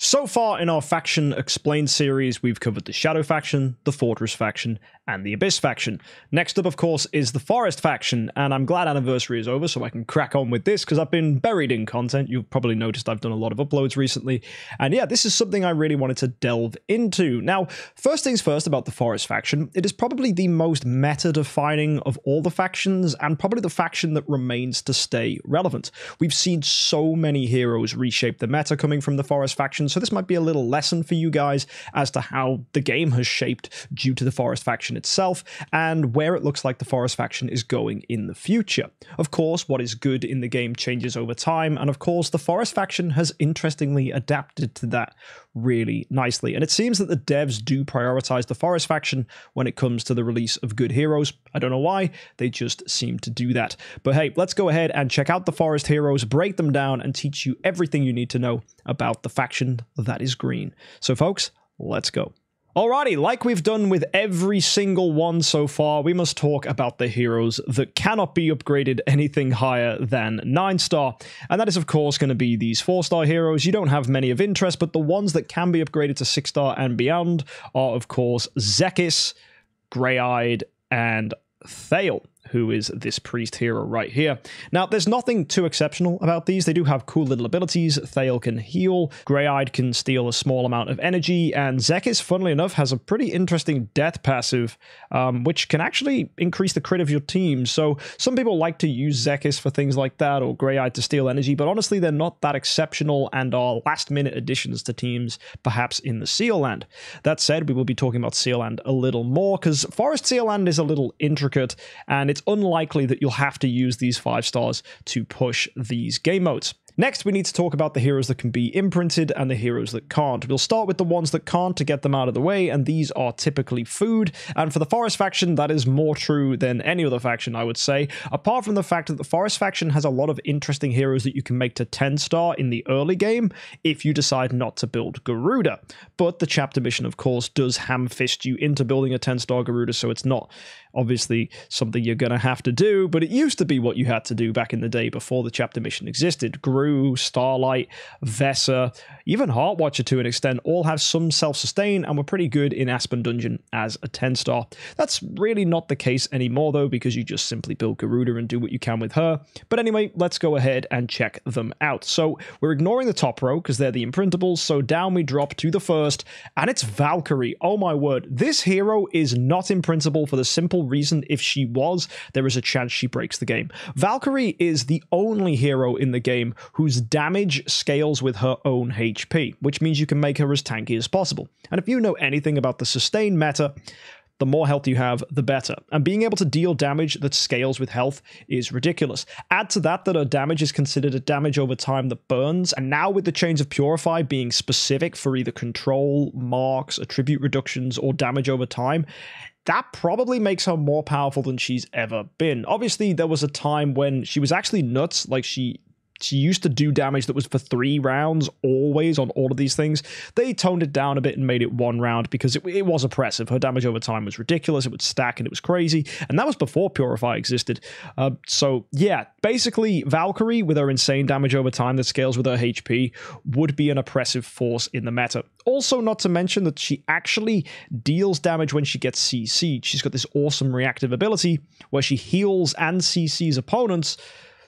So far in our Faction Explained series, we've covered the Shadow faction, the Fortress faction, and the Abyss faction. Next up, of course, is the Forest faction, and I'm glad Anniversary is over so I can crack on with this because I've been buried in content. You've probably noticed I've done a lot of uploads recently, and yeah, this is something I really wanted to delve into. Now, first things first about the Forest faction, it is probably the most meta-defining of all the factions, and probably the faction that remains to stay relevant. We've seen so many heroes reshape the meta coming from the Forest faction, so this might be a little lesson for you guys as to how the game has shaped due to the Forest faction itself, and where it looks like the Forest faction is going in the future. Of course, what is good in the game changes over time, and of course, the Forest faction has interestingly adapted to that really nicely, and it seems that the devs do prioritize the Forest faction when it comes to the release of good heroes. I don't know why, they just seem to do that. But hey, let's go ahead and check out the Forest heroes, break them down, and teach you everything you need to know about the faction that is green. So folks, let's go. Alrighty, like we've done with every single one so far, we must talk about the heroes that cannot be upgraded anything higher than 9-star. And that is, of course, going to be these 4-star heroes. You don't have many of interest, but the ones that can be upgraded to 6-star and beyond are, of course, Zekis, Grey-Eyed, and Thale, who is this priest hero right here. Now, there's nothing too exceptional about these. They do have cool little abilities. Thale can heal, Grey-Eyed can steal a small amount of energy, and Zekis, funnily enough, has a pretty interesting death passive, which can actually increase the crit of your team. So some people like to use Zekis for things like that, or Grey-Eyed to steal energy, but honestly, they're not that exceptional and are last-minute additions to teams, perhaps in the Seal Land. That said, we will be talking about Seal Land a little more, because Forest Seal Land is a little intricate, and it's unlikely that you'll have to use these 5 stars to push these game modes. Next, we need to talk about the heroes that can be imprinted and the heroes that can't. We'll start with the ones that can't to get them out of the way, and these are typically food. And for the Forest faction, that is more true than any other faction, I would say, apart from the fact that the Forest faction has a lot of interesting heroes that you can make to 10-star in the early game if you decide not to build Garuda. But the chapter mission, of course, does ham-fist you into building a 10-star Garuda, so it's not obviously something you're going to have to do, but it used to be what you had to do back in the day before the chapter mission existed. Gru, Starlight, Vesa, even Heartwatcher to an extent, all have some self-sustain and were pretty good in Aspen Dungeon as a 10-star. That's really not the case anymore though, because you just simply build Garuda and do what you can with her. But anyway, let's go ahead and check them out. So we're ignoring the top row because they're the imprintables, so down we drop to the first, and it's Valkyrie. Oh my word, this hero is not imprintable for the simple reason if she was, there is a chance she breaks the game. Valkyrie is the only hero in the game whose damage scales with her own HP, which means you can make her as tanky as possible. And if you know anything about the sustain meta, the more health you have, the better. And being able to deal damage that scales with health is ridiculous. Add to that her damage is considered a damage over time that burns, and now with the Chains of Purify being specific for either control, marks, attribute reductions, or damage over time, that probably makes her more powerful than she's ever been. Obviously, there was a time when she was actually nuts, like she used to do damage that was for 3 rounds, always, on all of these things. They toned it down a bit and made it 1 round because it was oppressive. Her damage over time was ridiculous, it would stack and it was crazy, and that was before Purify existed. So yeah, basically Valkyrie, with her insane damage over time that scales with her HP, would be an oppressive force in the meta. Also, not to mention that she actually deals damage when she gets CC'd. She's got this awesome reactive ability where she heals and CCs opponents,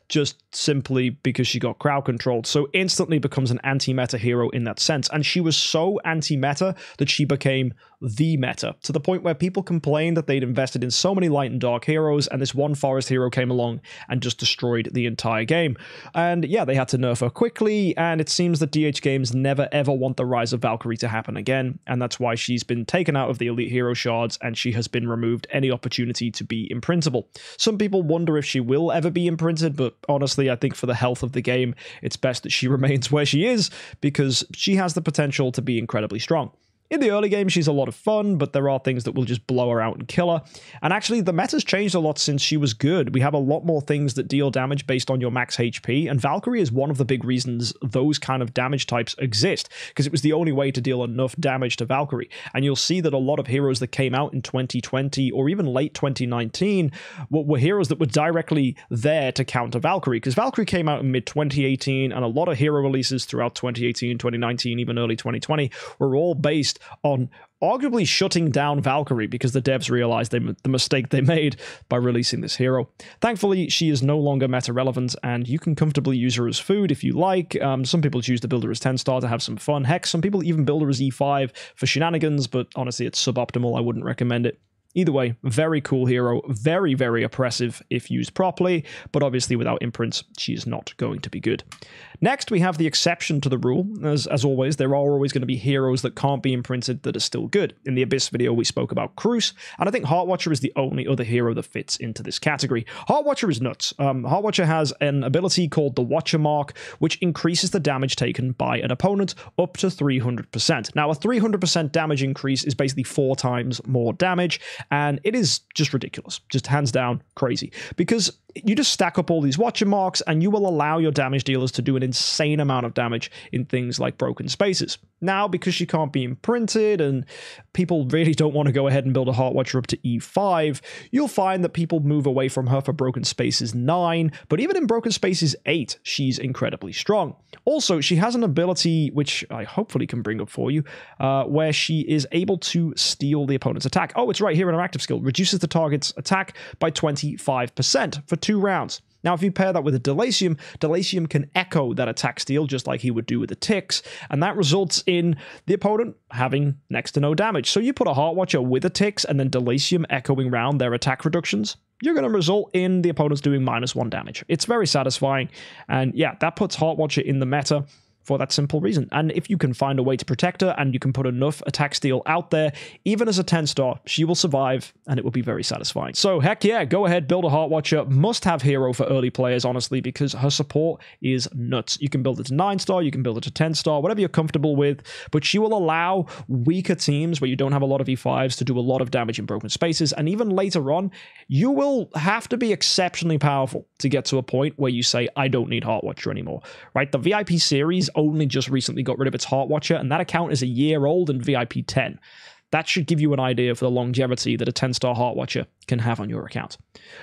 just simply because she got crowd controlled, so instantly becomes an anti-meta hero in that sense. And she was so anti-meta that she became the meta, to the point where people complained that they'd invested in so many light and dark heroes, and this one forest hero came along and just destroyed the entire game. And yeah, they had to nerf her quickly, and it seems that DH Games never ever want the rise of Valkyrie to happen again, and that's why she's been taken out of the elite hero shards, and she has been removed any opportunity to be imprintable. Some people wonder if she will ever be imprinted, but honestly, I think for the health of the game, it's best that she remains where she is, because she has the potential to be incredibly strong. In the early game, she's a lot of fun, but there are things that will just blow her out and kill her. And actually, the meta's changed a lot since she was good. We have a lot more things that deal damage based on your max HP, and Valkyrie is one of the big reasons those kind of damage types exist, because it was the only way to deal enough damage to Valkyrie. And you'll see that a lot of heroes that came out in 2020 or even late 2019 were heroes that were directly there to counter Valkyrie, because Valkyrie came out in mid-2018, and a lot of hero releases throughout 2018, 2019, even early 2020 were all based on arguably shutting down Valkyrie because the devs realized the mistake they made by releasing this hero. Thankfully, she is no longer meta relevant, and you can comfortably use her as food if you like. Some people choose to build her as 10-star to have some fun. Heck, some people even build her as E5 for shenanigans, but honestly, it's suboptimal. I wouldn't recommend it. Either way, very cool hero, very, very oppressive if used properly, but obviously without imprints, she is not going to be good. Next, we have the exception to the rule. As always, there are always going to be heroes that can't be imprinted that are still good. In the Abyss video, we spoke about Cruz, and I think Heartwatcher is the only other hero that fits into this category. Heartwatcher is nuts. Heartwatcher has an ability called the Watcher Mark, which increases the damage taken by an opponent up to 300%. Now, a 300% damage increase is basically 4 times more damage, and it is just ridiculous, just hands down crazy, because you just stack up all these Watcher Marks and you will allow your damage dealers to do an insane amount of damage in things like broken spaces. Now, because she can't be imprinted and people really don't want to go ahead and build a Heartwatcher up to E5, you'll find that people move away from her for Broken Spaces 9, but even in Broken Spaces 8, she's incredibly strong. Also, she has an ability, which I hopefully can bring up for you, where she is able to steal the opponent's attack. Oh, it's right here in her active skill. Reduces the target's attack by 25% for 2 rounds. Now, if you pair that with a Delasium, Delasium can echo that attack steal just like he would do with the Ticks, and that results in the opponent having next to no damage. So you put a Heartwatcher with a Ticks and then Delasium echoing round their attack reductions, you're going to result in the opponents doing -1 damage. It's very satisfying, and yeah, that puts Heartwatcher in the meta for that simple reason. And if you can find a way to protect her and you can put enough attack steal out there, even as a 10-star, she will survive and it will be very satisfying. So heck yeah, go ahead, build a Heartwatcher. Must-have hero for early players, honestly, because her support is nuts. You can build it to 9-star, you can build it to 10-star, whatever you're comfortable with, but she will allow weaker teams where you don't have a lot of E5s to do a lot of damage in broken spaces, and even later on, you will have to be exceptionally powerful to get to a point where you say, I don't need Heartwatcher anymore, right? The VIP series only just recently got rid of its Heartwatcher, and that account is a year old in VIP 10. That should give you an idea for the longevity that a 10-star Heartwatcher can have on your account.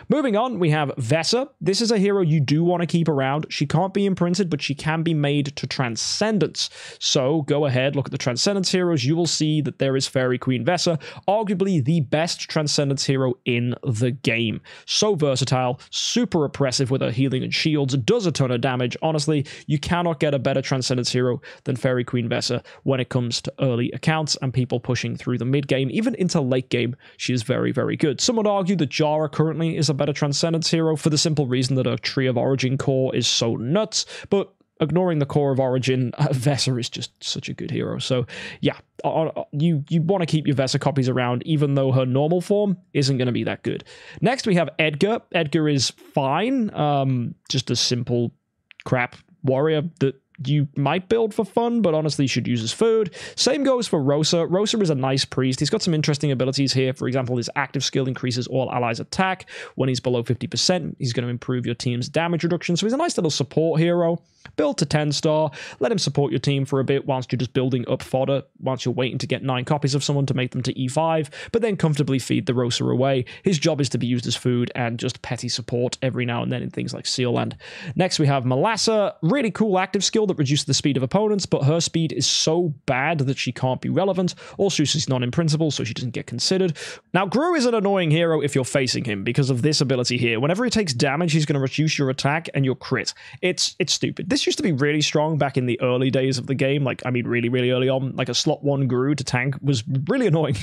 Moving on, we have Vesa. This is a hero you do want to keep around. She can't be imprinted, but she can be made to Transcendence. So go ahead, look at the Transcendence heroes. You will see that there is Fairy Queen Vesa, arguably the best Transcendence hero in the game. So versatile, super oppressive with her healing and shields, does a ton of damage. Honestly, you cannot get a better Transcendence hero than Fairy Queen Vesa when it comes to early accounts and people pushing through the mid game. Even into late game, she is very, very good. Some would argue that Jara currently is a better Transcendence hero for the simple reason that her Tree of Origin core is so nuts, but ignoring the core of Origin, Vesa is just such a good hero. So yeah, you want to keep your Vesa copies around, even though her normal form isn't going to be that good. Next, we have Edgar. Edgar is fine, just a simple crap warrior that you might build for fun, but honestly should use as food. Same goes for Rosa. Rosa is a nice priest. He's got some interesting abilities here. For example, his active skill increases all allies' attack. When he's below 50%, he's going to improve your team's damage reduction. So he's a nice little support hero. Build to 10-star. Let him support your team for a bit whilst you're just building up fodder, whilst you're waiting to get 9 copies of someone to make them to E5, but then comfortably feed the Rosa away. His job is to be used as food and just petty support every now and then in things like Seal Land. Next, we have Melassa. Really cool active skill that reduces the speed of opponents, but her speed is so bad that she can't be relevant. Also, she's non-imprintable, so she doesn't get considered. Now, Gru is an annoying hero if you're facing him because of this ability here. Whenever he takes damage, he's going to reduce your attack and your crit. It's stupid. This used to be really strong back in the early days of the game. Like, I mean, really, really early on. Like, a slot 1 Gru to tank was really annoying.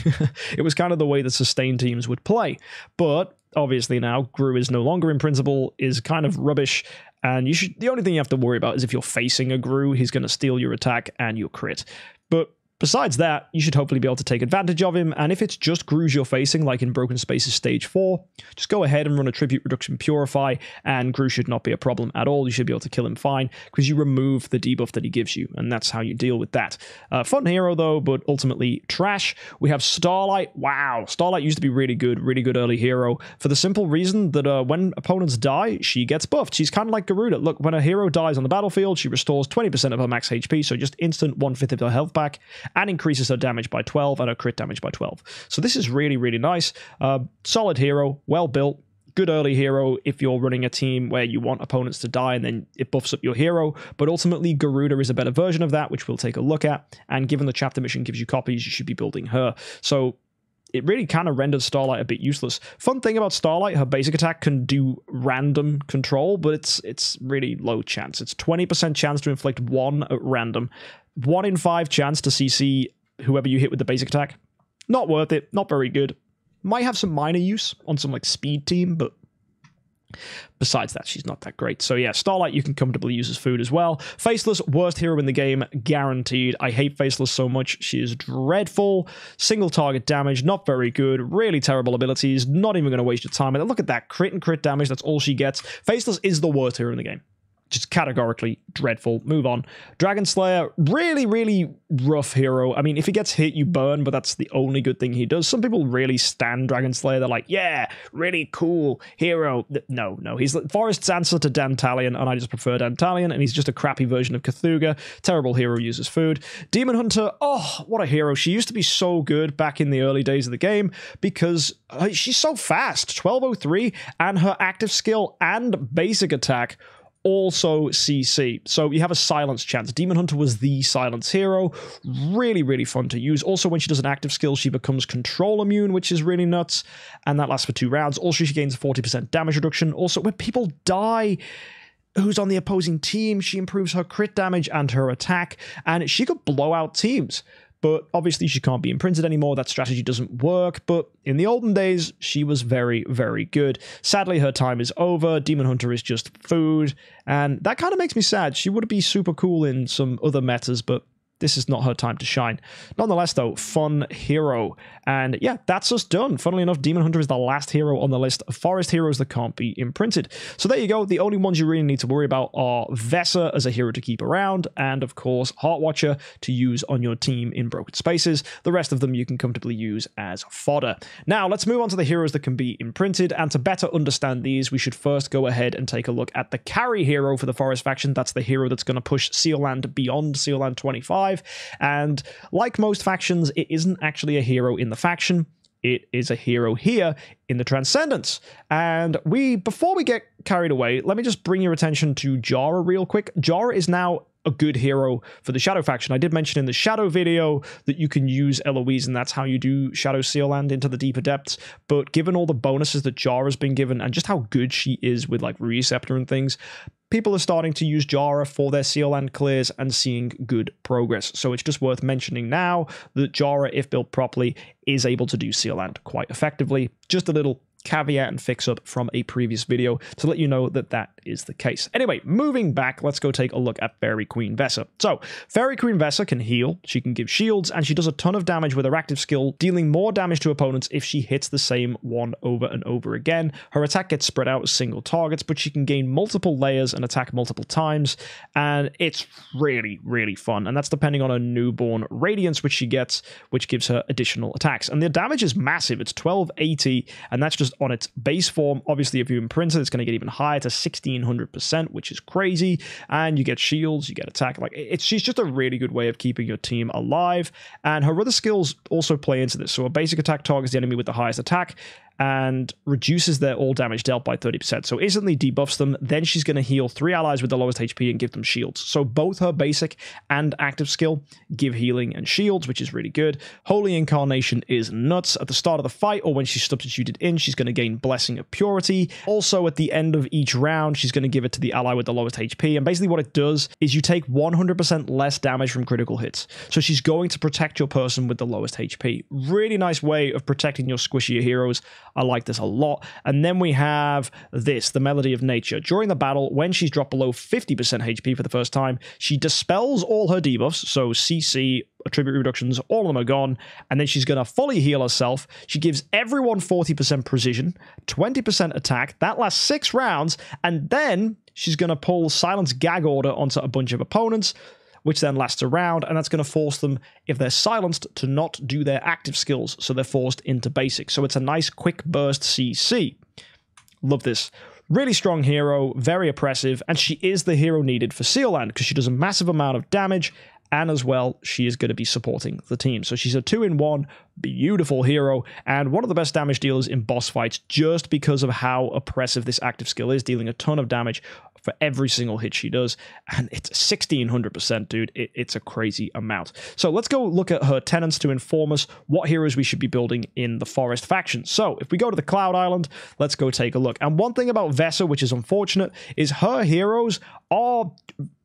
It was kind of the way that sustained teams would play. But obviously now, Gru is no longer imprintable, is kind of rubbish, and the only thing you have to worry about is if you're facing a Gru, he's going to steal your attack and your crit. But Besides that, you should hopefully be able to take advantage of him, and if it's just Grus you're facing, like in Broken Spaces Stage 4, just go ahead and run a Tribute Reduction Purify, and Grus should not be a problem at all. You should be able to kill him fine, because you remove the debuff that he gives you, and that's how you deal with that. Fun hero though, but ultimately trash. We have Starlight. Wow, Starlight used to be really good early hero, for the simple reason that when opponents die, she gets buffed. She's kind of like Garuda. Look, when a hero dies on the battlefield, she restores 20% of her max HP, so just instant 1/5 of her health back, and increases her damage by 12 and her crit damage by 12. So this is really, really nice. Solid hero, well built, good early hero if you're running a team where you want opponents to die and then it buffs up your hero. But ultimately, Garuda is a better version of that, which we'll take a look at. And given the chapter mission gives you copies, you should be building her. So it really kind of renders Starlight a bit useless. Fun thing about Starlight, her basic attack can do random control, but it's really low chance. It's 20% chance to inflict 1 at random, 1 in 5 chance to CC whoever you hit with the basic attack. Not worth it, not very good. Might have some minor use on some like speed team, but besides that, she's not that great. So yeah, Starlight you can comfortably use as food as well. Faceless, worst hero in the game, guaranteed. I hate Faceless so much. She is dreadful. Single target damage, not very good. Really terrible abilities. Not even going to waste your time. And look at that, crit and crit damage. That's all she gets. Faceless is the worst hero in the game. Just categorically dreadful. Move on. Dragon Slayer, really, really rough hero. I mean, if he gets hit, you burn, but that's the only good thing he does. Some people really stand Dragon Slayer. They're like, yeah, really cool hero. No, he's Forest's answer to Dantalion, and I just prefer Dantalion, and he's just a crappy version of Cthulhu. Terrible hero, uses food. Demon Hunter, oh, what a hero. She used to be so good back in the early days of the game because she's so fast. 1203, and her active skill and basic attack also CC. So you have a silence chance. Demon Hunter was the silence hero. Really, really fun to use. Also, when she does an active skill, she becomes control immune, which is really nuts. And that lasts for 2 rounds. Also, she gains 40% damage reduction. Also, when people die who's on the opposing team, she improves her crit damage and her attack. And she could blow out teams. But obviously she can't be imprinted anymore. That strategy doesn't work. But in the olden days, she was very, very good. Sadly, her time is over. Demon Hunter is just food. And that kind of makes me sad. She would be super cool in some other metas, but this is not her time to shine. Nonetheless, though, fun hero. And yeah, that's us done. Funnily enough, Demon Hunter is the last hero on the list of forest heroes that can't be imprinted. So there you go. The only ones you really need to worry about are Vesa as a hero to keep around, and of course, Heartwatcher to use on your team in Broken Spaces. The rest of them you can comfortably use as fodder. Now, let's move on to the heroes that can be imprinted, and to better understand these, we should first go ahead and take a look at the carry hero for the Forest faction. That's the hero that's going to push Sealand beyond Sealand 25. And like most factions, it isn't actually a hero in the faction. It is a hero here in the Transcendence. And before we get carried away, let me just bring your attention to Jara real quick. Jara is now a good hero for the Shadow faction. I did mention in the Shadow video that you can use Eloise, and that's how you do Shadow Sealand into the deeper depths. But given all the bonuses that Jara's been given and just how good she is with like Receptor and things, people are starting to use Jara for their Sealand clears and seeing good progress. So it's just worth mentioning now that Jara, if built properly, is able to do Sealand quite effectively. Just a little caveat and fix up from a previous video to let you know that that is the case. Anyway, moving back, let's go take a look at Fairy Queen Vesa. So, Fairy Queen Vesa can heal, she can give shields, and she does a ton of damage with her active skill, dealing more damage to opponents if she hits the same one over and over again. Her attack gets spread out as single targets, but she can gain multiple layers and attack multiple times, and it's really, really fun. And that's depending on her newborn Radiance, which she gets, which gives her additional attacks. And the damage is massive. It's 1280, and that's just on its base form. Obviously, if you imprint it, it's going to get even higher to 1600%, which is crazy. And you get shields, you get attack. She's just a really good way of keeping your team alive. And her other skills also play into this. So a basic attack targets the enemy with the highest attack and reduces their all damage dealt by 30%. So instantly debuffs them. Then she's going to heal 3 allies with the lowest HP and give them shields. So both her basic and active skill give healing and shields, which is really good. Holy Incarnation is nuts. At the start of the fight or when she's substituted in, she's going to gain Blessing of Purity. Also at the end of each round, she's going to give it to the ally with the lowest HP. And basically what it does is you take 100% less damage from critical hits. So she's going to protect your person with the lowest HP. Really nice way of protecting your squishier heroes. I like this a lot. And then we have this, the Melody of Nature. During the battle, when she's dropped below 50% HP for the first time, she dispels all her debuffs, so CC, attribute reductions, all of them are gone, and then she's going to fully heal herself. She gives everyone 40% precision, 20% attack. That lasts 6 rounds, and then she's going to pull Silence Gag Order onto a bunch of opponents, which then lasts a round, and that's going to force them, if they're silenced, to not do their active skills, so they're forced into basic. So it's a nice quick burst CC. Love this. Really strong hero, very oppressive, and she is the hero needed for Sealand because she does a massive amount of damage, and as well, she is going to be supporting the team. So she's a 2-in-1, beautiful hero, and one of the best damage dealers in boss fights just because of how oppressive this active skill is, dealing a ton of damage for every single hit she does, and it's 1600%, dude. It's a crazy amount. So let's go look at her tenants to inform us what heroes we should be building in the Forest faction. So if we go to the Cloud Island, let's go take a look. And one thing about Vesa, which is unfortunate, is her heroes are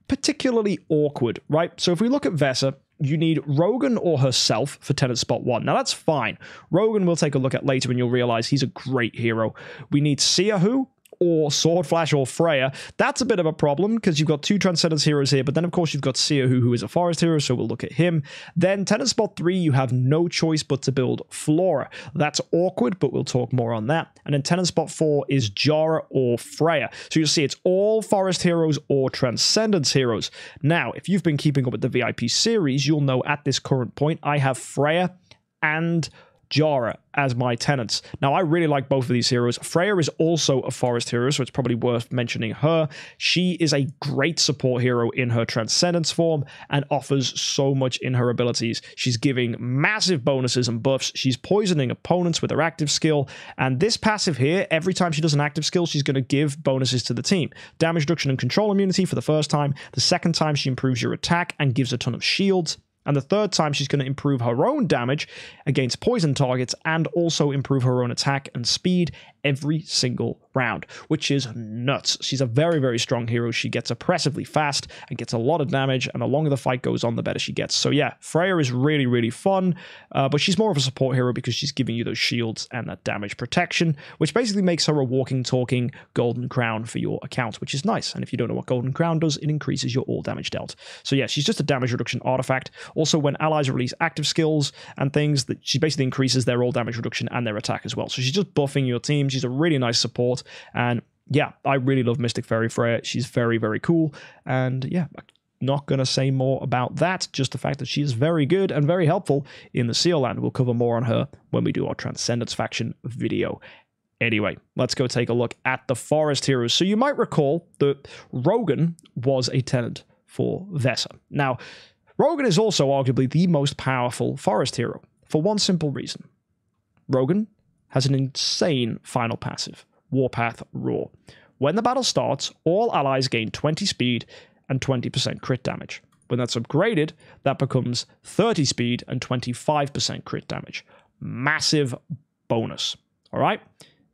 particularly awkward, right? So if we look at Vesa, you need Rogan or herself for tenant spot 1. Now that's fine. Rogan we'll take a look at later and you'll realize he's a great hero. We need Siahu or Sword Flash or Freya. That's a bit of a problem because you've got 2 Transcendence heroes here, but then of course you've got Siahu, who is a forest hero, so we'll look at him. Then tenant spot 3, you have no choice but to build Flora. That's awkward, but we'll talk more on that. And then tenant spot 4 is Jara or Freya. So you'll see it's all forest heroes or Transcendence heroes. Now, if you've been keeping up with the VIP series, you'll know at this current point I have Freya and Jara as my tenants. Now, I really like both of these heroes. Freya is also a forest hero, so it's probably worth mentioning her. She is a great support hero in her Transcendence form and offers so much in her abilities. She's giving massive bonuses and buffs. She's poisoning opponents with her active skill, and this passive here, every time she does an active skill, she's going to give bonuses to the team. Damage reduction and control immunity for the first time. The second time, she improves your attack and gives a ton of shields. And the third time, she's going to improve her own damage against poison targets and also improve her own attack and speed every single round, which is nuts. She's a very, very strong hero. She gets oppressively fast and gets a lot of damage, and the longer the fight goes on, the better she gets. So yeah, Freya is really, really fun, but she's more of a support hero because she's giving you those shields and that damage protection, which basically makes her a walking, talking golden crown for your account, which is nice. And if you don't know what golden crown does, it increases your all damage dealt. So yeah, she's just a damage reduction artifact. Also, when allies release active skills and things, that she basically increases their all damage reduction and their attack as well. So she's just buffing your team. She's a really nice support, and yeah, I really love Mystic Fairy Freya. She's very, very cool, and yeah, not going to say more about that, just the fact that she is very good and very helpful in the Seal Land. We'll cover more on her when we do our Transcendence faction video. Anyway, let's go take a look at the Forest heroes. So you might recall that Rogan was a tenant for Vesa. Now, Rogan is also arguably the most powerful Forest hero for one simple reason. Rogan has an insane final passive, Warpath Roar. When the battle starts, all allies gain 20 speed and 20% crit damage. When that's upgraded, that becomes 30 speed and 25% crit damage. Massive bonus. All right?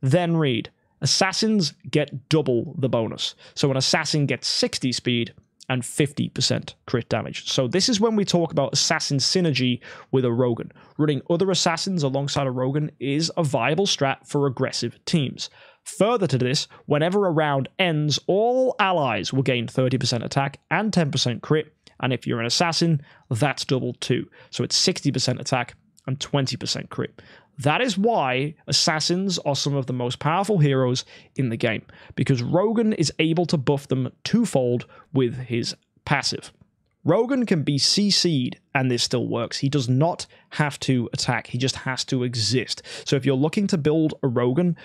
Then read, assassins get double the bonus. So an assassin gets 60 speed and 50% crit damage. So this is when we talk about assassin synergy with a Rogan. Running other assassins alongside a Rogan is a viable strat for aggressive teams. Further to this, whenever a round ends, all allies will gain 30% attack and 10% crit, and if you're an assassin, that's doubled too. So it's 60% attack and 20% crit. That is why assassins are some of the most powerful heroes in the game, because Rogan is able to buff them twofold with his passive. Rogan can be CC'd and this still works. He does not have to attack, he just has to exist. So if you're looking to build a Rogan,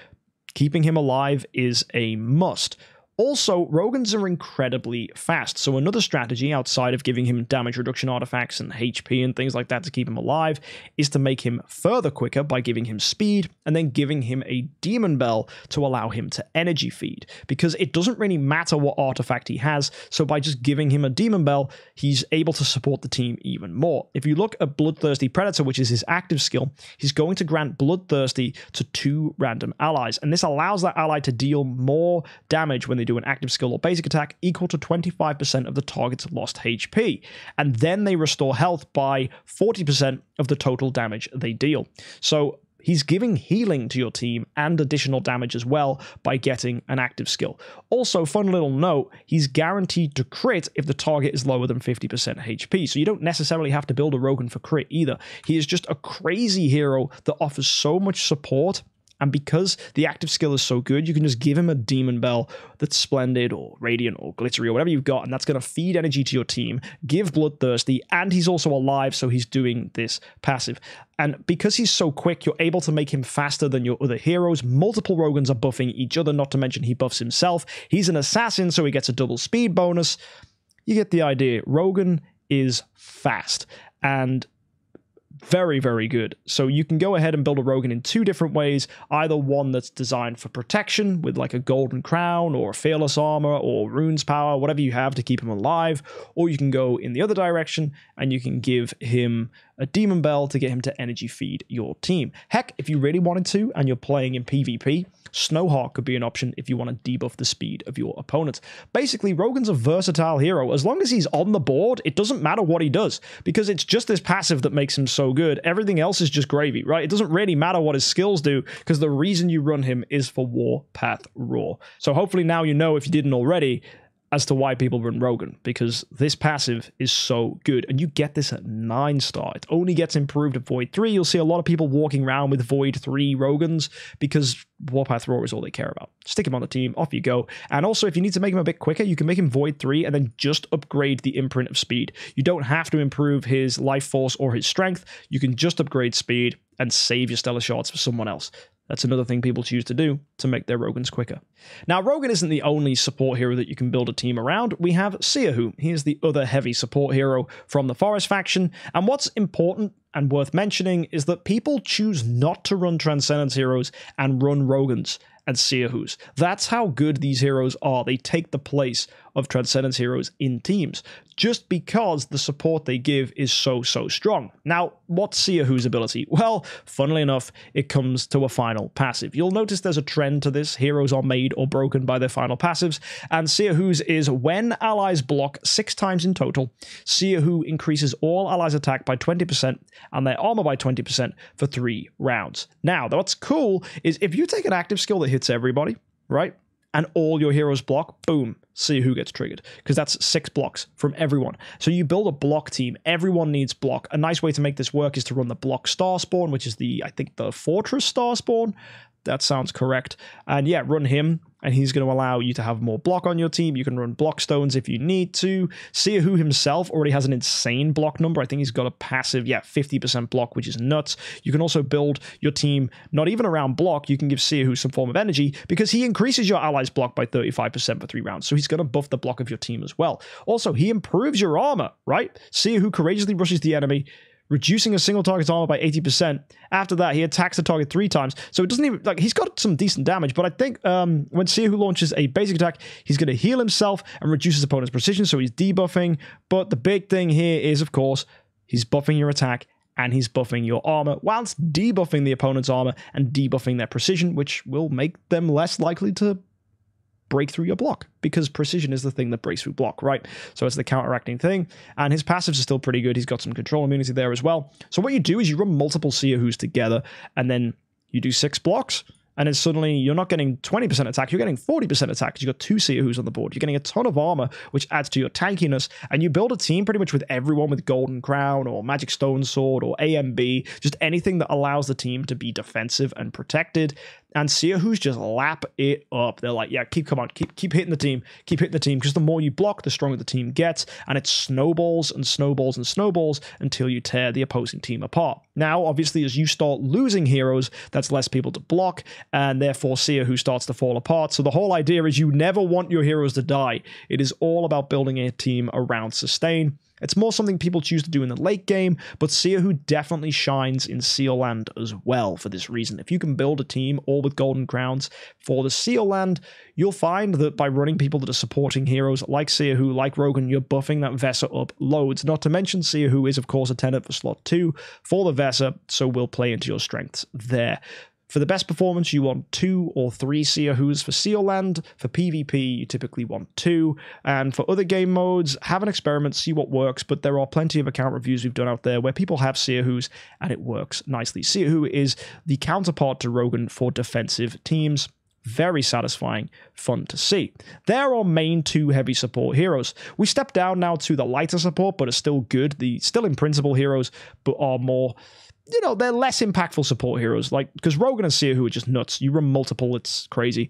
keeping him alive is a must. Also, Rogans are incredibly fast, so another strategy outside of giving him damage reduction artifacts and HP and things like that to keep him alive is to make him further quicker by giving him speed and then giving him a Demon Bell to allow him to energy feed, because it doesn't really matter what artifact he has, so by just giving him a Demon Bell, he's able to support the team even more. If you look at Bloodthirsty Predator, which is his active skill, he's going to grant Bloodthirsty to 2 random allies, and this allows that ally to deal more damage when they do an active skill or basic attack equal to 25% of the target's lost HP, and then they restore health by 40% of the total damage they deal. So he's giving healing to your team and additional damage as well by getting an active skill. Also, fun little note, he's guaranteed to crit if the target is lower than 50% HP, so you don't necessarily have to build a Rogan for crit either. He is just a crazy hero that offers so much support. And because the active skill is so good, you can just give him a Demon Bell that's Splendid or Radiant or Glittery or whatever you've got, and that's going to feed energy to your team, give Bloodthirsty, and he's also alive, so he's doing this passive. And because he's so quick, you're able to make him faster than your other heroes. Multiple Rogans are buffing each other, not to mention he buffs himself. He's an assassin, so he gets a double speed bonus. You get the idea. Rogan is fast and very, very good. So you can go ahead and build a Rogan in two different ways. Either one that's designed for protection with like a golden crown or fearless armor or runes power, whatever you have to keep him alive. Or you can go in the other direction and you can give him a Demon Bell to get him to energy feed your team. Heck, if you really wanted to and you're playing in PvP, Snowhawk could be an option if you want to debuff the speed of your opponent. Basically, Rogan's a versatile hero. As long as he's on the board, it doesn't matter what he does, because it's just this passive that makes him so good. Everything else is just gravy, right? It doesn't really matter what his skills do, because the reason you run him is for Warpath Roar. So hopefully now you know, if you didn't already, as to why people run Rogan, because this passive is so good, and you get this at 9-star. It only gets improved at Void 3. You'll see a lot of people walking around with Void 3 Rogans because Warpath Roar is all they care about. Stick him on the team, off you go. And also, if you need to make him a bit quicker, you can make him Void 3 and then just upgrade the imprint of speed. You don't have to improve his life force or his strength. You can just upgrade speed and save your stellar shards for someone else. That's another thing people choose to do to make their Rogans quicker. Now, Rogan isn't the only support hero that you can build a team around. We have Seahu. He is the other heavy support hero from the Forest faction. And what's important and worth mentioning is that people choose not to run Transcendence heroes and run Rogans and Seahus. That's how good these heroes are. They take the place of Transcendence heroes in teams, just because the support they give is so strong. Now, what's Seahu's ability? Well, funnily enough, it comes to a final passive. You'll notice there's a trend to this. Heroes are made or broken by their final passives, and Seahu's is when allies block 6 times in total, Seahu increases all allies' attack by 20% and their armor by 20% for 3 rounds. Now, what's cool is if you take an active skill that hits everybody, right, and all your heroes block, boom, Seahu gets triggered, because that's 6 blocks from everyone. So you build a block team. Everyone needs block. A nice way to make this work is to run the block star spawn, which is I think the fortress star spawn. That sounds correct. And yeah, run him, and he's going to allow you to have more block on your team. You can run block stones if you need to. Seahu himself already has an insane block number. I think he's got a passive, 50% block, which is nuts. You can also build your team not even around block. You can give Seahu some form of energy, because he increases your allies' block by 35% for 3 rounds. So he's going to buff the block of your team as well. Also, he improves your armor, right? Seahu courageously rushes the enemy, reducing a single target's armor by 80%. After that, he attacks the target 3 times. So it doesn't even, he's got some decent damage, but I think when Seahu launches a basic attack, he's going to heal himself and reduce his opponent's precision, so he's debuffing. But the big thing here is, of course, he's buffing your attack and he's buffing your armor, whilst debuffing the opponent's armor and debuffing their precision, which will make them less likely to break through your block, because precision is the thing that breaks through block, right? So it's the counteracting thing, and his passives are still pretty good. He's got some control immunity there as well. So what you do is you run multiple Seahus together, and then you do 6 blocks, and then suddenly you're not getting 20% attack, you're getting 40% attack, because you've got 2 Seahus on the board. You're getting a ton of armor, which adds to your tankiness, and you build a team pretty much with everyone with Golden Crown, or Magic Stone Sword, or AMB, just anything that allows the team to be defensive and protected. And Seahus just lap it up. They're like, yeah, keep hitting the team, because the more you block, the stronger the team gets, and it snowballs and snowballs and snowballs until you tear the opposing team apart. Now, obviously, as you start losing heroes, that's less people to block, and therefore Seahu starts to fall apart. So the whole idea is you never want your heroes to die. It is all about building a team around sustain. It's more something people choose to do in the late game, but Seahu definitely shines in Seal Land as well for this reason. If you can build a team all with Golden Crowns for the Seal Land, you'll find that by running people that are supporting heroes like Seahu, like Rogan, you're buffing that Vesa up loads. Not to mention Seahu is, of course, a tenant for slot 2 for the Vesa, so will play into your strengths there. For the best performance, you want 2 or 3 Seahus. For Seal Land, for PvP, you typically want 2. And for other game modes, have an experiment, see what works. But there are plenty of account reviews we've done out there where people have Seahus and it works nicely. Seahu is the counterpart to Rogan for defensive teams. Very satisfying, fun to see. There are main 2 heavy support heroes. We step down now to the lighter support, but are still good. The still in principle heroes, but are more, you know, they're less impactful support heroes. Like, because Rogan and Seahu are just nuts. You run multiple, it's crazy.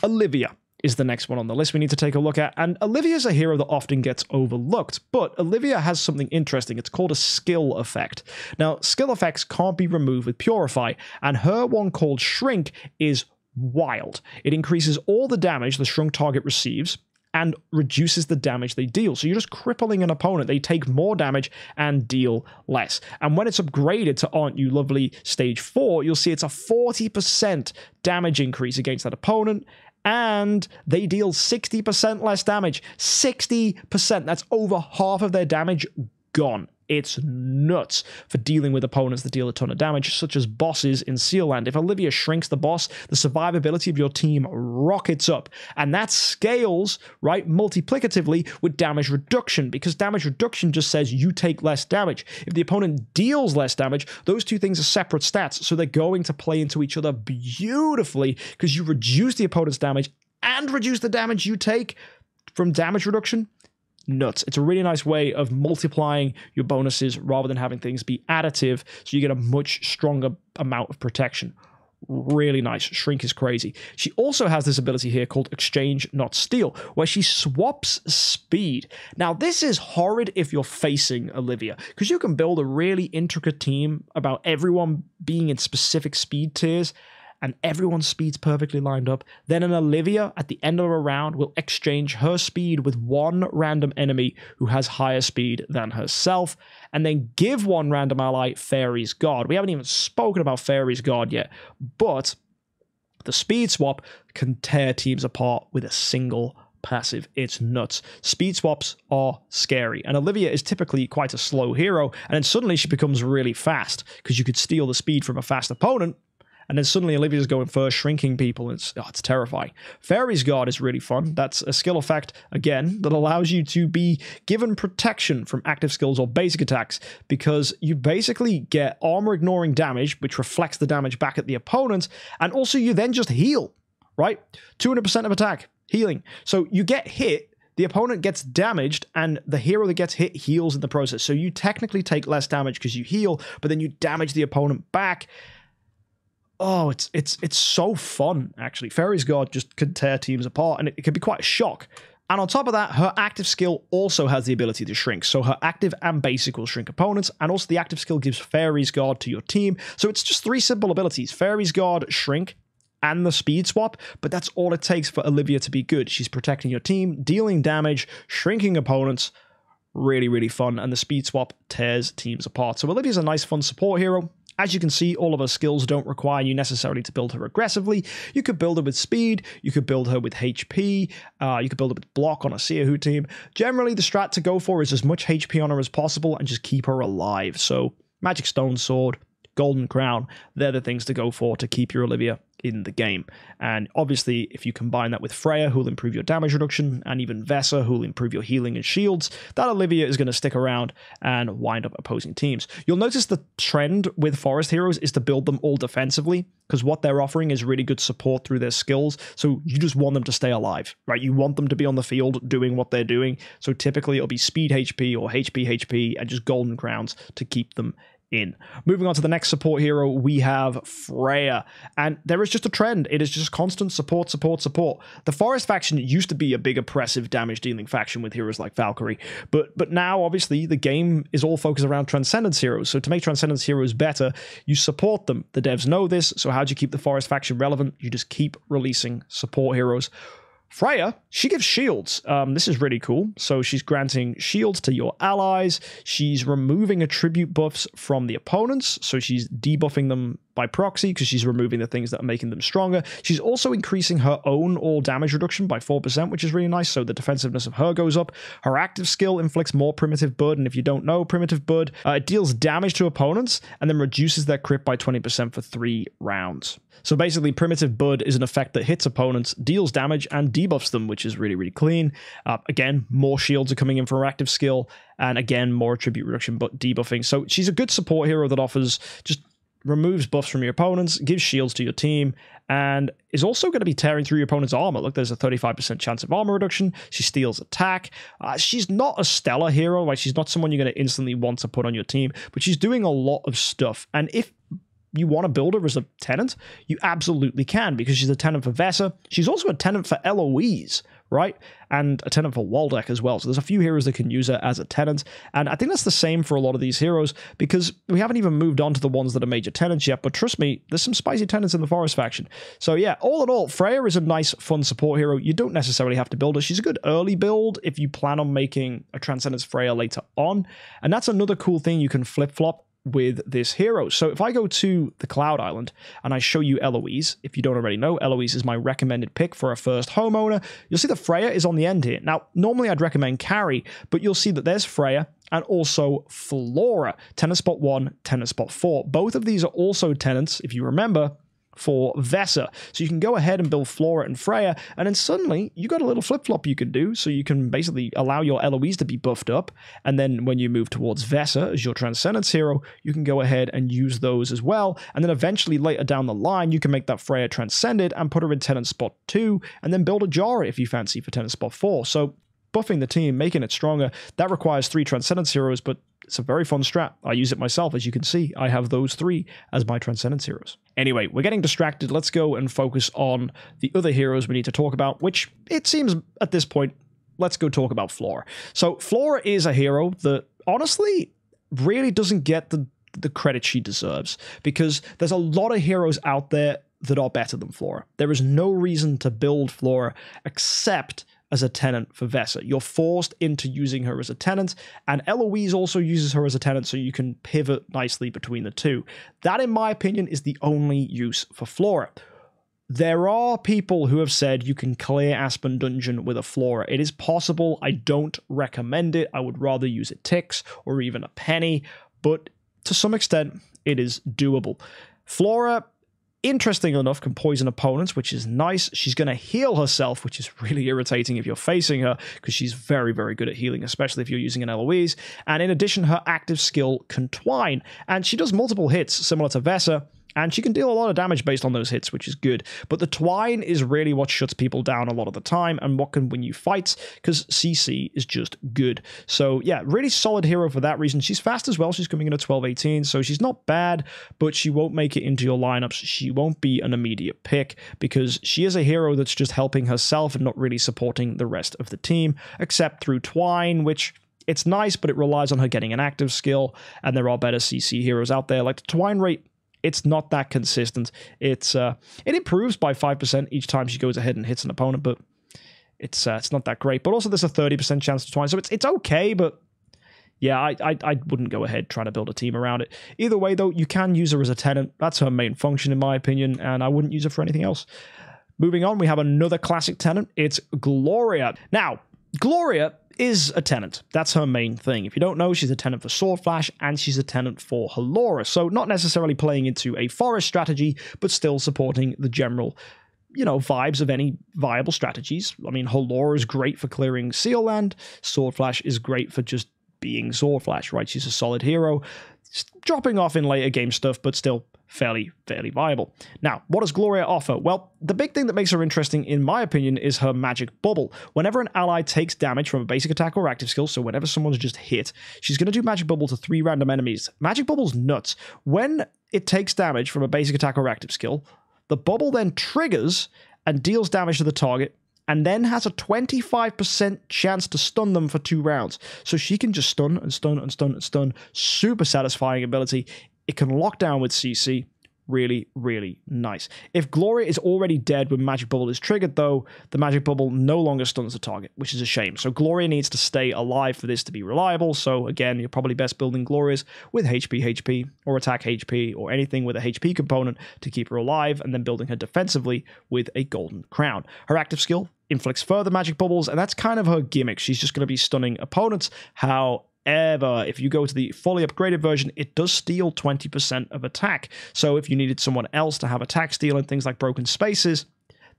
Olivia is the next one on the list we need to take a look at. And Olivia is a hero that often gets overlooked, but Olivia has something interesting. It's called a skill effect. Now, skill effects can't be removed with Purify, and her one called Shrink is wild. It increases all the damage the shrunk target receives and reduces the damage they deal. So you're just crippling an opponent. They take more damage and deal less. And when it's upgraded to Aren't You Lovely Stage 4, you'll see it's a 40% damage increase against that opponent, and they deal 60% less damage. 60%. That's over half of their damage gone. It's nuts for dealing with opponents that deal a ton of damage, such as bosses in Seal Land. If Olivia shrinks the boss, the survivability of your team rockets up. And that scales, right, multiplicatively with damage reduction, because damage reduction just says you take less damage. If the opponent deals less damage, those 2 things are separate stats, so they're going to play into each other beautifully, because you reduce the opponent's damage and reduce the damage you take from damage reduction. Nuts. It's a really nice way of multiplying your bonuses rather than having things be additive, so you get a much stronger amount of protection. Really nice. Shrink is crazy. She also has this ability here called Exchange Not Steal, where she swaps speed. Now, this is horrid if you're facing Olivia, because you can build a really intricate team about everyone being in specific speed tiers, and everyone's speed's perfectly lined up. Then an Olivia, at the end of a round, will exchange her speed with one random enemy who has higher speed than herself, and then give one random ally Fairy's Guard. We haven't even spoken about Fairy's Guard yet, but the speed swap can tear teams apart with a single passive. It's nuts. Speed swaps are scary, and Olivia is typically quite a slow hero, and then suddenly she becomes really fast, because you could steal the speed from a fast opponent, and then suddenly Olivia's going first, shrinking people. It's terrifying. Fairy's Guard is really fun. That's a skill effect, again, that allows you to be given protection from active skills or basic attacks, because you basically get armor-ignoring damage, which reflects the damage back at the opponent, and also you then just heal, right? 200% of attack, healing. So you get hit, the opponent gets damaged, and the hero that gets hit heals in the process. So you technically take less damage because you heal, but then you damage the opponent back. Oh, it's so fun, actually. Fairy's Guard just can tear teams apart, and it can be quite a shock. And on top of that, her active skill also has the ability to shrink. So her active and basic will shrink opponents, and also the active skill gives Fairy's Guard to your team. So it's just 3 simple abilities: Fairy's Guard, Shrink, and the speed swap, but that's all it takes for Olivia to be good. She's protecting your team, dealing damage, shrinking opponents. Really, really fun, and the speed swap tears teams apart. So Olivia's a nice, fun support hero. As you can see, all of her skills don't require you necessarily to build her aggressively. You could build her with speed, you could build her with HP, you could build her with block on a Seahu team. Generally, the strat to go for is as much HP on her as possible and just keep her alive. So, Magic Stone Sword, Golden Crown, they're the things to go for to keep your Olivia in the game. And obviously, if you combine that with Freya, who'll improve your damage reduction, and even Vesa, who'll improve your healing and shields, that Olivia is going to stick around and wind up opposing teams. You'll notice the trend with Forest Heroes is to build them all defensively, because what they're offering is really good support through their skills, so you just want them to stay alive, right? You want them to be on the field doing what they're doing, so typically it'll be speed HP or HP, and just Golden Crowns to keep them in. Moving on to the next support hero, we have Freya, and there is just a trend. It is just constant support. The Forest faction used to be a big oppressive damage dealing faction with heroes like Valkyrie, but now obviously the game is all focused around Transcendence heroes, so to make Transcendence heroes better, you support them. The devs know this, so how do you keep the Forest faction relevant? You just keep releasing support heroes. Freya, she gives shields. This is really cool. So she's granting shields to your allies. She's removing attribute buffs from the opponents. So she's debuffing them by proxy because she's removing the things that are making them stronger. She's also increasing her own all damage reduction by 4%, which is really nice, so the defensiveness of her goes up. Her active skill inflicts more Primitive Bud, and if you don't know, Primitive Bud, it deals damage to opponents and then reduces their crit by 20% for 3 rounds. So basically, Primitive Bud is an effect that hits opponents, deals damage, and debuffs them, which is really, really clean. Again, more shields are coming in for her active skill, and again, more attribute reduction, but debuffing. So she's a good support hero that offers just removes buffs from your opponents, gives shields to your team, and is also going to be tearing through your opponent's armor. Look, there's a 35% chance of armor reduction. She steals attack. She's not a stellar hero. Like, she's not someone you're going to instantly want to put on your team, but she's doing a lot of stuff. And if you want to build her as a tenant, you absolutely can, because she's a tenant for Vesa. She's also a tenant for Eloise, right? And a tenant for Waldeck as well. So there's a few heroes that can use her as a tenant. And I think that's the same for a lot of these heroes, because we haven't even moved on to the ones that are major tenants yet. But trust me, there's some spicy tenants in the Forest faction. So yeah, all in all, Freya is a nice, fun support hero. You don't necessarily have to build her. She's a good early build if you plan on making a Transcendence Freya later on. And that's another cool thing you can flip-flop with this hero. So if I go to the Cloud Island and I show you Eloise, if you don't already know, Eloise is my recommended pick for a first homeowner. You'll see that Freya is on the end here. Now, normally I'd recommend Carrie, but you'll see that there's Freya and also Flora, tenant spot 1, tenant spot 4. Both of these are also tenants, if you remember, for Vesa. So you can go ahead and build Flora and Freya, and then suddenly you got a little flip-flop you can do, so you can basically allow your Eloise to be buffed up, and then when you move towards Vesa as your Transcendence hero, you can go ahead and use those as well, and then eventually later down the line, you can make that Freya Transcended and put her in tenant spot 2, and then build a Jara if you fancy for tenant spot 4. So buffing the team, making it stronger, that requires 3 Transcendence heroes, but it's a very fun strat. I use it myself, as you can see. I have those 3 as my Transcendence heroes. Anyway, we're getting distracted. Let's go and focus on the other heroes we need to talk about, which it seems at this point, let's go talk about Flora. So Flora is a hero that honestly really doesn't get the credit she deserves, because there's a lot of heroes out there that are better than Flora. There is no reason to build Flora except as a tenant for Vesa. You're forced into using her as a tenant, and Eloise also uses her as a tenant, so you can pivot nicely between the two. That, in my opinion, is the only use for Flora. There are people who have said you can clear Aspen Dungeon with a Flora. It is possible. I don't recommend it. I would rather use a Tix or even a Penny, but to some extent, it is doable. Flora, interesting enough, can poison opponents, which is nice. She's going to heal herself, which is really irritating if you're facing her, because she's very, very good at healing, especially if you're using an Eloise. And in addition, her active skill can twine, and she does multiple hits, similar to Vesa, and she can deal a lot of damage based on those hits, which is good. But the twine is really what shuts people down a lot of the time, and what can win you fights, because CC is just good. So yeah, really solid hero for that reason. She's fast as well. She's coming in at 12-18, so she's not bad, but she won't make it into your lineups. She won't be an immediate pick, because she is a hero that's just helping herself and not really supporting the rest of the team, except through twine, which it's nice, but it relies on her getting an active skill, and there are better CC heroes out there. Like the twine rate, it's not that consistent. It improves by 5% each time she goes ahead and hits an opponent, but it's not that great. But also there's a 30% chance to twine, so it's okay, but yeah, I wouldn't go ahead trying to build a team around it. Either way, though, you can use her as a tenant. That's her main function, in my opinion, and I wouldn't use her for anything else. Moving on, we have another classic tenant. It's Gloria. Now, Gloria is a tenant. That's her main thing. If you don't know, she's a tenant for Sword Flash, and she's a tenant for Halora. So not necessarily playing into a forest strategy, but still supporting the general, vibes of any viable strategies. I mean, Halora is great for clearing Seal Land. Sword Flash is great for just being Sword Flash, right? She's a solid hero. Dropping off in later game stuff, but still fairly viable. Now, what does Gloria offer? Well, the big thing that makes her interesting, in my opinion, is her magic bubble. Whenever an ally takes damage from a basic attack or active skill, so whenever someone's just hit, she's going to do magic bubble to 3 random enemies. Magic bubble's nuts. When it takes damage from a basic attack or active skill, the bubble then triggers and deals damage to the target, and then has a 25% chance to stun them for 2 rounds. So she can just stun and stun and stun and stun. Super satisfying ability. It can lock down with CC. really, really nice. If Gloria is already dead when Magic Bubble is triggered, though, the Magic Bubble no longer stuns the target, which is a shame. So Gloria needs to stay alive for this to be reliable. So again, you're probably best building Glorias with HP, or attack HP, or anything with a HP component to keep her alive, and then building her defensively with a Golden Crown. Her active skill inflicts further magic bubbles, and that's kind of her gimmick. She's just going to be stunning opponents. However, if you go to the fully upgraded version, it does steal 20% of attack. So if you needed someone else to have attack steal and things like broken spaces,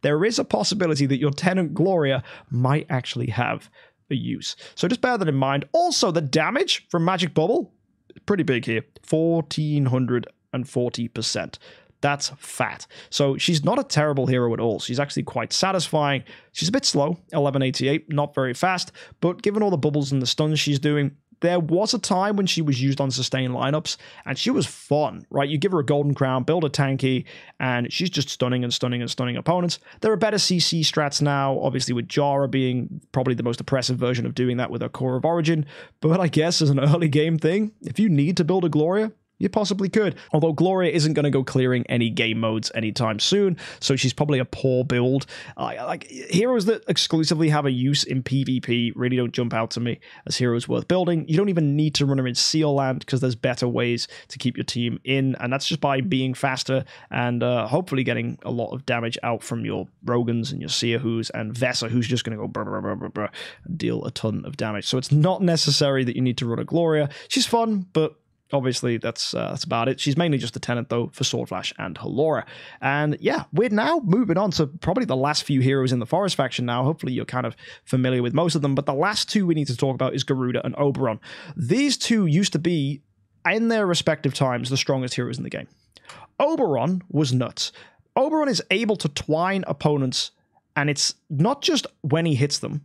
there is a possibility that your Tenant Gloria might actually have a use. So just bear that in mind. Also, the damage from Magic Bubble is pretty big here. 1440%. That's fat. So she's not a terrible hero at all. She's actually quite satisfying. She's a bit slow, 1188, not very fast, but given all the bubbles and the stuns she's doing, there was a time when she was used on sustain lineups, and she was fun, right? You give her a Golden Crown, build a tanky, and she's just stunning and stunning and stunning opponents. There are better CC strats now, obviously with Jara being probably the most oppressive version of doing that with her Core of Origin, but I guess as an early game thing, if you need to build a Gloria, you possibly could. Although Gloria isn't going to go clearing any game modes anytime soon, so she's probably a poor build. Like heroes that exclusively have a use in PvP really don't jump out to me as heroes worth building. You don't even need to run her in Seal Land because there's better ways to keep your team in, and that's just by being faster and hopefully getting a lot of damage out from your Rogans and your Seahus and Vesa, who's just going to go brr, brr, brr, brr, brr, and deal a ton of damage. So it's not necessary that you need to run a Gloria. She's fun, but obviously, that's about it. She's mainly just a tenant, though, for Swordflash and Halora. And yeah, we're now moving on to probably the last few heroes in the Forest faction now. Hopefully, you're kind of familiar with most of them. But the last two we need to talk about is Garuda and Oberon. These two used to be, in their respective times, the strongest heroes in the game. Oberon was nuts. Oberon is able to twine opponents, and it's not just when he hits them.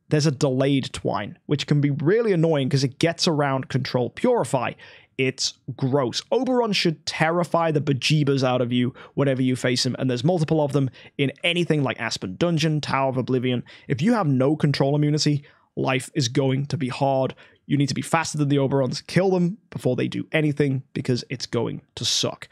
There's a delayed twine, which can be really annoying because it gets around Control Purify. It's gross. Oberon should terrify the bejeebers out of you whenever you face him, and there's multiple of them in anything like Aspen Dungeon, Tower of Oblivion. If you have no control immunity, life is going to be hard. You need to be faster than the Oberons. Kill them before they do anything because it's going to suck.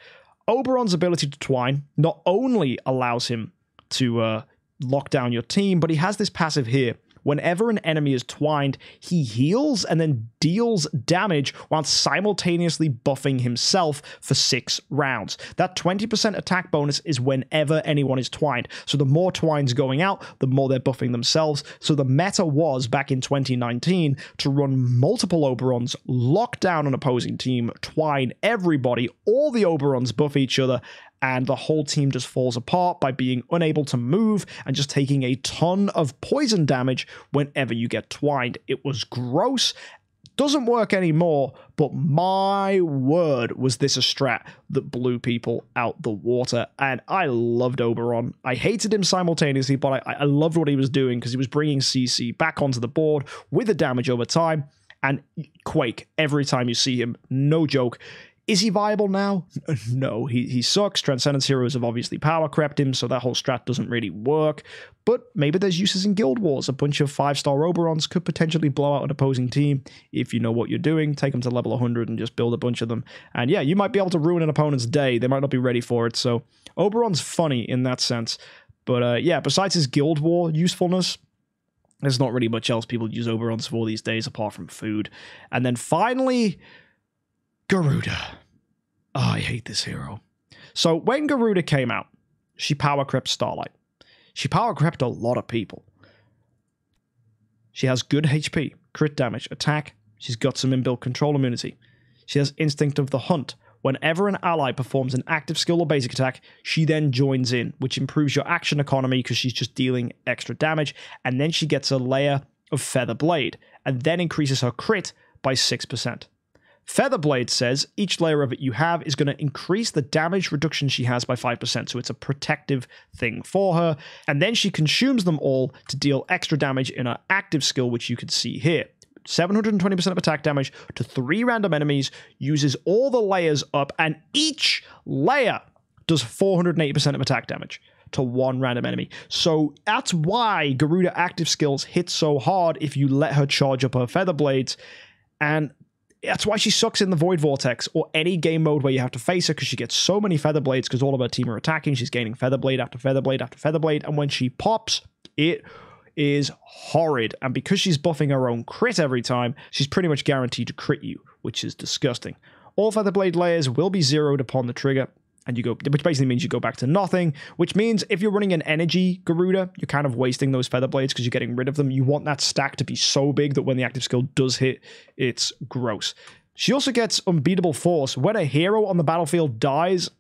Oberon's ability to twine not only allows him to lock down your team, but he has this passive here. Whenever an enemy is twined, he heals and then deals damage while simultaneously buffing himself for 6 rounds. That 20% attack bonus is whenever anyone is twined. So the more twines going out, the more they're buffing themselves. So the meta was, back in 2019, to run multiple Oberons, lock down an opposing team, twine everybody, all the Oberons buff each other, and the whole team just falls apart by being unable to move and just taking a ton of poison damage whenever you get twined. It was gross. Doesn't work anymore, but my word, was this a strat that blew people out the water. And I loved Oberon. I hated him simultaneously, but I loved what he was doing because he was bringing CC back onto the board with the damage over time. And Quake, every time you see him, no joke. Is he viable now? No, he sucks. Transcendence heroes have obviously power crept him, so that whole strat doesn't really work. But maybe there's uses in Guild Wars. A bunch of 5-star Oberons could potentially blow out an opposing team if you know what you're doing. Take them to level 100 and just build a bunch of them. And yeah, you might be able to ruin an opponent's day. They might not be ready for it. So Oberon's funny in that sense. But yeah, besides his Guild War usefulness, there's not really much else people use Oberons for these days apart from food. And then finally, Garuda. Oh, I hate this hero. So when Garuda came out, she power crept Starlight. She power crept a lot of people. She has good HP, crit damage, attack. She's got some inbuilt control immunity. She has Instinct of the Hunt. Whenever an ally performs an active skill or basic attack, she then joins in, which improves your action economy because she's just dealing extra damage. And then she gets a layer of Feather Blade, and then increases her crit by 6%. Featherblade says each layer of it you have is going to increase the damage reduction she has by 5%, so it's a protective thing for her, and then she consumes them all to deal extra damage in her active skill, which you can see here. 720% of attack damage to 3 random enemies, uses all the layers up, and each layer does 480% of attack damage to 1 random enemy. So that's why Garuda active skills hit so hard if you let her charge up her Feather Blades, and That's why she sucks in the Void Vortex or any game mode where you have to face her, because she gets so many Feather Blades because all of her team are attacking. She's gaining Feather Blade after Feather Blade after Feather Blade, and when she pops, it is horrid. And because she's buffing her own crit every time, she's pretty much guaranteed to crit you, which is disgusting. All Feather Blade layers will be zeroed upon the trigger, and you go, which basically means you go back to nothing, which means if you're running an energy Garuda, you're kind of wasting those Feather Blades because you're getting rid of them. You want that stack to be so big that when the active skill does hit, it's gross. She also gets Unbeatable Force. When a hero on the battlefield dies,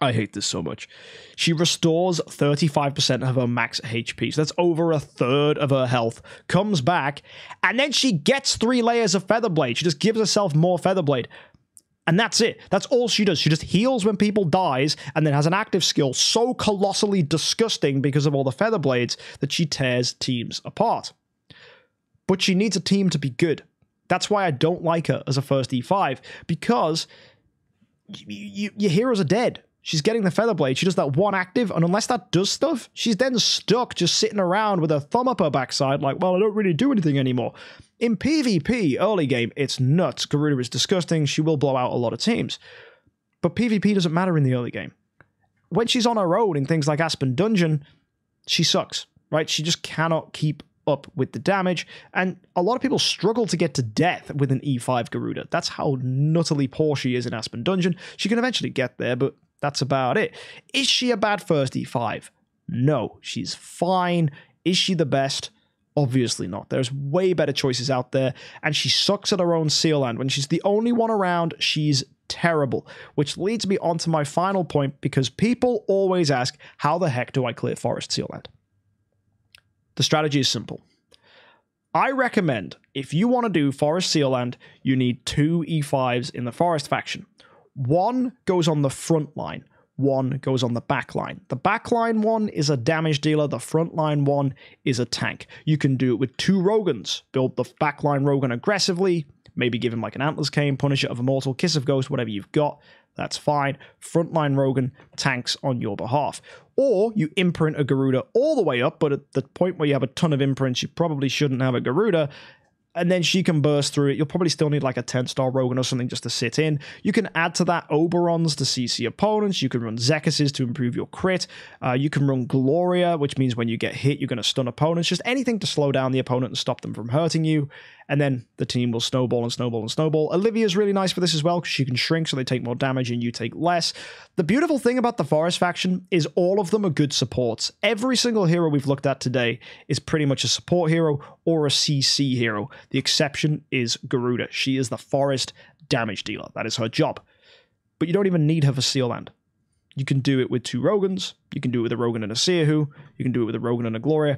I hate this so much, she restores 35% of her max HP. So that's over a third of her health. Comes back, and then she gets 3 layers of Feather Blade. She just gives herself more Feather Blade. And that's it. That's all she does. She just heals when people dies, and then has an active skill so colossally disgusting because of all the Feather Blades that she tears teams apart. But she needs a team to be good. That's why I don't like her as a first E5, because your heroes are dead. She's getting the Feather Blade. She does that one active, and unless that does stuff, she's then stuck just sitting around with her thumb up her backside like, well, I don't really do anything anymore. In PvP, early game, it's nuts. Garuda is disgusting. She will blow out a lot of teams. But PvP doesn't matter in the early game. When she's on her own in things like Aspen Dungeon, she sucks, right? She just cannot keep up with the damage, and a lot of people struggle to get to death with an E5 Garuda. That's how nuttily poor she is in Aspen Dungeon. She can eventually get there, but that's about it. Is she a bad first E5? No, she's fine. Is she the best? Obviously not. There's way better choices out there, and she sucks at her own Seal Land. When she's the only one around, she's terrible, which leads me on to my final point, because people always ask, how the heck do I clear Forest Seal Land? The strategy is simple. I recommend, if you want to do Forest Seal Land, you need 2 E5s in the Forest faction. One goes on the front line. One goes on the back line. The back line one is a damage dealer. The front line one is a tank. You can do it with 2 Rogans. Build the back line Rogan aggressively. Maybe give him like an Antlers Cane, Punisher of Immortal, Kiss of Ghost, whatever you've got. That's fine. Frontline Rogan tanks on your behalf. Or you imprint a Garuda all the way up, but at the point where you have a ton of imprints, you probably shouldn't have a Garuda, and then she can burst through it. You'll probably still need like a 10-star Rogan or something just to sit in. You can add to that Oberons to CC opponents. You can run Zekises to improve your crit. You can run Gloria, which means when you get hit, you're going to stun opponents. Just anything to slow down the opponent and stop them from hurting you. And then the team will snowball and snowball and snowball. Olivia's really nice for this as well, because she can shrink so they take more damage and you take less. The beautiful thing about the Forest faction is all of them are good supports. Every single hero we've looked at today is pretty much a support hero or a CC hero. The exception is Garuda. She is the Forest damage dealer. That is her job. But you don't even need her for Seal Land. You can do it with 2 Rogans. You can do it with a Rogan and a Seerhu. You can do it with a Rogan and a Gloria.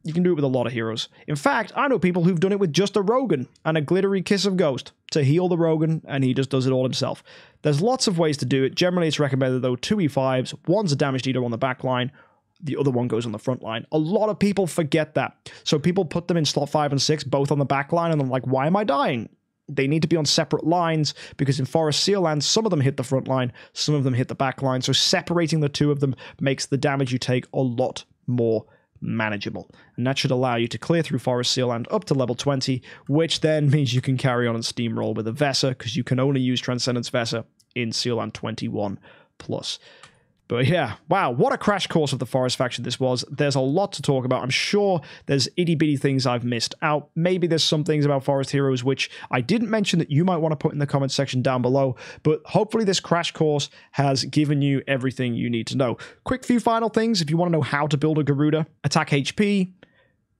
You can do it with a lot of heroes. In fact, I know people who've done it with just a Rogan and a glittery Kiss of Ghost to heal the Rogan, and he just does it all himself. There's lots of ways to do it. Generally, it's recommended, though, 2 E5s. One's a damage dealer on the back line. The other one goes on the front line. A lot of people forget that. So people put them in slot 5 and 6, both on the back line, and I'm like, why am I dying? They need to be on separate lines, because in Forest Seal Land, some of them hit the front line, some of them hit the back line. So separating the 2 of them makes the damage you take a lot more manageable, and that should allow you to clear through Forest Seal Land up to level 20, which then means you can carry on and steamroll with a Vesa, because you can only use Transcendence Vesa in Seal Land 21+. But yeah, wow, what a crash course of the Forest faction this was. There's a lot to talk about. I'm sure there's itty-bitty things I've missed out. Maybe there's some things about Forest Heroes which I didn't mention that you might want to put in the comment section down below, but hopefully this crash course has given you everything you need to know. Quick few final things if you want to know how to build a Garuda. Attack HP,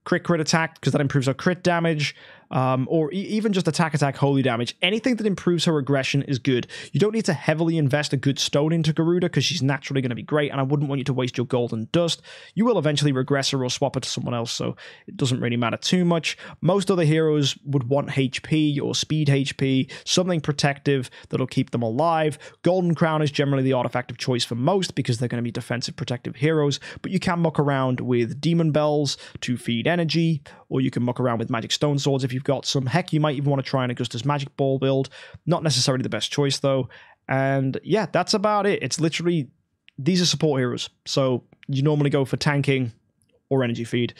crit attack, because that improves her crit damage, or even just attack holy damage. Anything that improves her aggression is good. You don't need to heavily invest a good stone into Garuda, because she's naturally going to be great, and I wouldn't want you to waste your gold and dust. You will eventually regress her or swap her to someone else, so it doesn't really matter too much. Most other heroes would want HP or speed HP, something protective that'll keep them alive. Golden Crown is generally the artifact of choice for most, because they're going to be defensive protective heroes, but you can muck around with Demon Bells to feed energy, or you can muck around with Magic Stone Swords if you've got some. Heck, you might even want to try an Augustus Magic Ball build. Not necessarily the best choice, though. And yeah, that's about it. It's literally, these are support heroes. So you normally go for tanking or energy feed,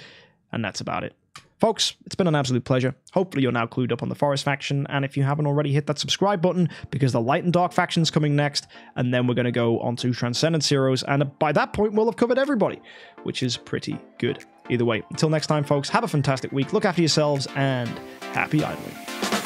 and that's about it. Folks, it's been an absolute pleasure. Hopefully you're now clued up on the Forest faction, and if you haven't already, hit that subscribe button, because the Light and Dark faction's coming next, and then we're going to go on to Transcendence Heroes, and by that point we'll have covered everybody, which is pretty good. Either way, until next time, folks, have a fantastic week, look after yourselves, and happy idling.